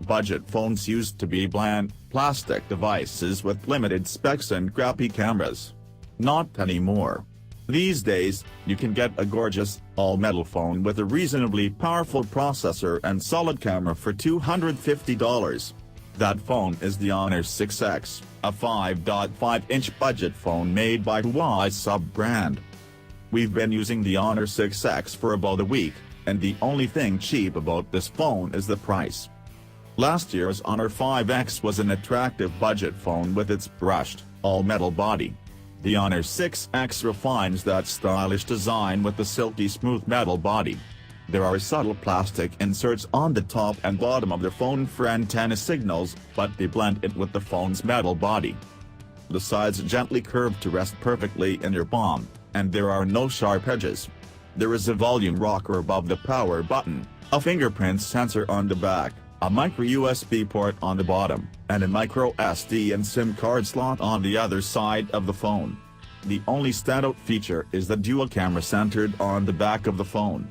Budget phones used to be bland, plastic devices with limited specs and crappy cameras. Not anymore. These days, you can get a gorgeous, all-metal phone with a reasonably powerful processor and solid camera for $250. That phone is the Honor 6X, a 5.5-inch budget phone made by Huawei's sub-brand. We've been using the Honor 6X for about a week, and the only thing cheap about this phone is the price. Last year's Honor 5X was an attractive budget phone with its brushed, all-metal body. The Honor 6X refines that stylish design with the silky smooth metal body. There are subtle plastic inserts on the top and bottom of the phone for antenna signals, but they blend it with the phone's metal body. The sides gently curve to rest perfectly in your palm, and there are no sharp edges. There is a volume rocker above the power button, a fingerprint sensor on the back, a micro-USB port on the bottom, and a MicroSD and SIM card slot on the other side of the phone. The only standout feature is the dual camera centered on the back of the phone.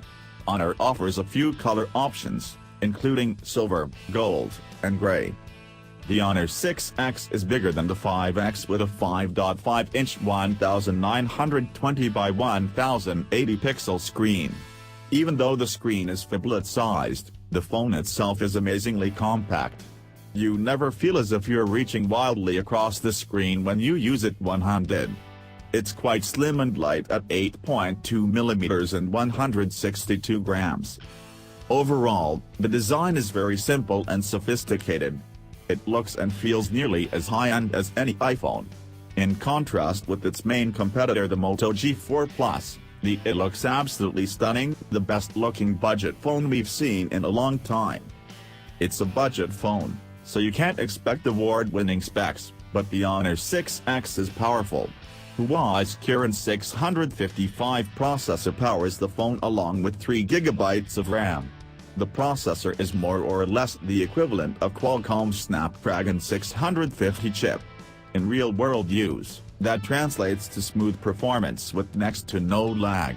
Honor offers a few color options, including silver, gold, and gray. The Honor 6X is bigger than the 5X with a 5.5-inch 1920 by 1080 pixel screen. Even though the screen is phablet-sized, the phone itself is amazingly compact. You never feel as if you're reaching wildly across the screen when you use it one-handed. It's quite slim and light at 8.2 mm and 162 grams. Overall, the design is very simple and sophisticated. It looks and feels nearly as high-end as any iPhone. In contrast with its main competitor the Moto G4 Plus, it looks absolutely stunning, the best-looking budget phone we've seen in a long time. It's a budget phone, so you can't expect award-winning specs, but the Honor 6X is powerful. Huawei's Kirin 655 processor powers the phone along with 3 GB of RAM. The processor is more or less the equivalent of Qualcomm's Snapdragon 650 chip. In real-world use, that translates to smooth performance with next to no lag.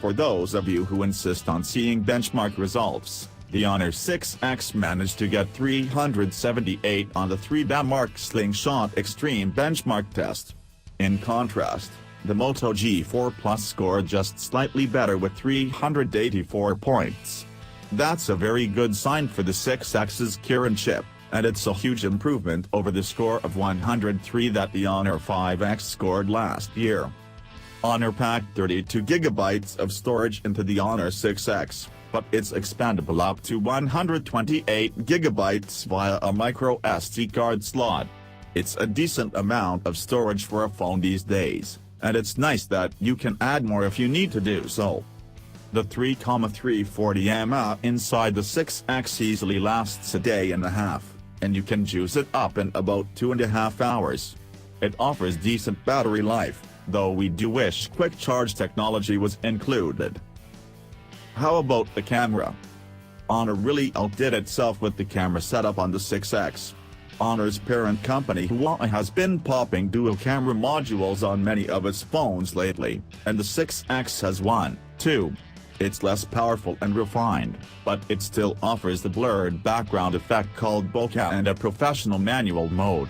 For those of you who insist on seeing benchmark results, the Honor 6X managed to get 378 on the 3-mark Slingshot Extreme benchmark test. In contrast, the Moto G4 Plus scored just slightly better with 384 points. That's a very good sign for the 6X's Kirin chip, and it's a huge improvement over the score of 103 that the Honor 5X scored last year. Honor packed 32 GB of storage into the Honor 6X, but it's expandable up to 128 GB via a microSD card slot. It's a decent amount of storage for a phone these days, and it's nice that you can add more if you need to do so. The 3,340 mAh inside the 6X easily lasts a day and a half, and you can juice it up in about 2.5 hours. It offers decent battery life, though we do wish quick charge technology was included. How about the camera? Honor really outdid itself with the camera setup on the 6X. Honor's parent company Huawei has been popping dual camera modules on many of its phones lately, and the 6X has one, too. It's less powerful and refined, but it still offers the blurred background effect called bokeh and a professional manual mode.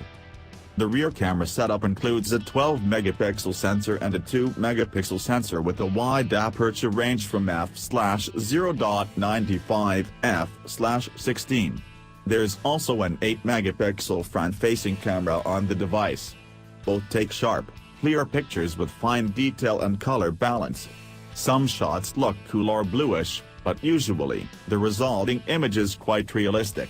The rear camera setup includes a 12-megapixel sensor and a 2-megapixel sensor with a wide aperture range from f/0.95 f/16. There's also an 8-megapixel front-facing camera on the device. Both take sharp, clear pictures with fine detail and color balance. Some shots look cool or bluish, but usually, the resulting image is quite realistic.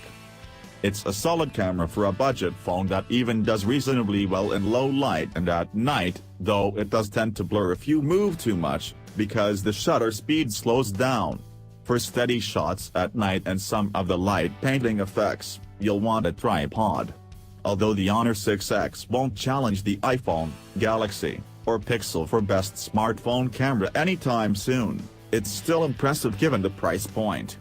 It's a solid camera for a budget phone that even does reasonably well in low light and at night, though it does tend to blur if you move too much, because the shutter speed slows down. For steady shots at night and some of the light painting effects, you'll want a tripod. Although the Honor 6X won't challenge the iPhone, Galaxy, or Pixel for best smartphone camera anytime soon, it's still impressive given the price point.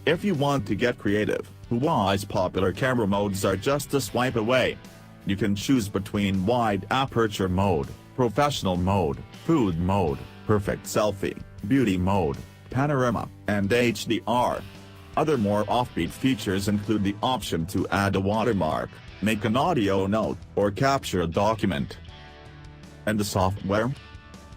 If you want to get creative, Huawei's popular camera modes are just a swipe away. You can choose between wide aperture mode, professional mode, food mode, perfect selfie, beauty mode, panorama, and HDR. Other more offbeat features include the option to add a watermark, make an audio note, or capture a document. And the software?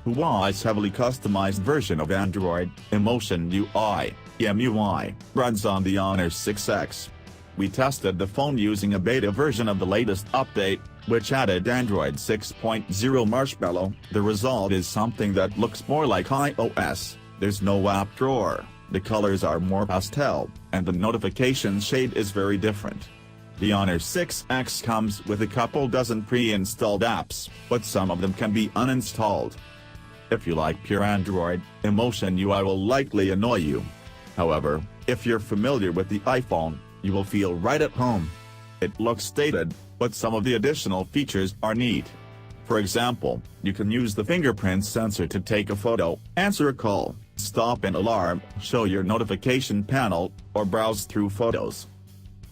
Huawei's heavily customized version of Android, Emotion UI, EMUI, runs on the Honor 6X. We tested the phone using a beta version of the latest update, which added Android 6.0 Marshmallow. The result is something that looks more like iOS. There's no app drawer, the colors are more pastel, and the notification shade is very different. The Honor 6X comes with a couple dozen pre-installed apps, but some of them can be uninstalled. If you like pure Android, Emotion UI will likely annoy you. However, if you're familiar with the iPhone, you will feel right at home. It looks dated, but some of the additional features are neat. For example, you can use the fingerprint sensor to take a photo, answer a call, stop an alarm, show your notification panel, or browse through photos.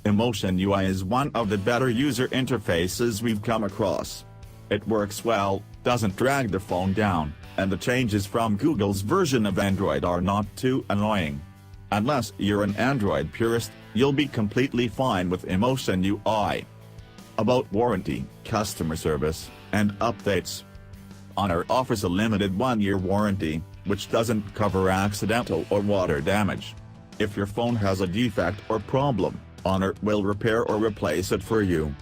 Emotion UI is one of the better user interfaces we've come across. It works well, doesn't drag the phone down, and the changes from Google's version of Android are not too annoying. Unless you're an Android purist, you'll be completely fine with Emotion UI. About warranty, customer service, and updates. Honor offers a limited 1-year warranty, which doesn't cover accidental or water damage. If your phone has a defect or problem, Honor will repair or replace it for you.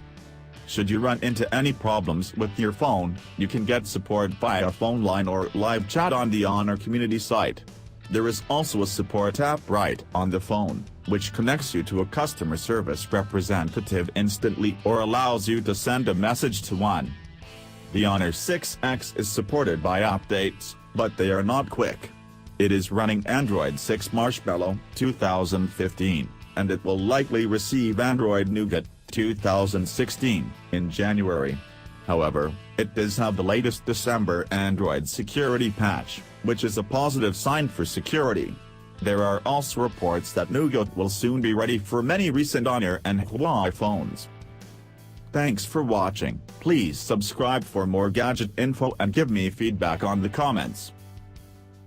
Should you run into any problems with your phone, you can get support via phone line or live chat on the Honor community site. There is also a support app right on the phone, which connects you to a customer service representative instantly or allows you to send a message to one. The Honor 6X is supported by updates, but they are not quick. It is running Android 6 Marshmallow 2015, and it will likely receive Android Nougat 2016 in January. However, it does have the latest December Android security patch, which is a positive sign for security. There are also reports that Nougat will soon be ready for many recent Honor and Huawei phones. Thanks for watching. Please subscribe for more gadget info and give me feedback on the comments.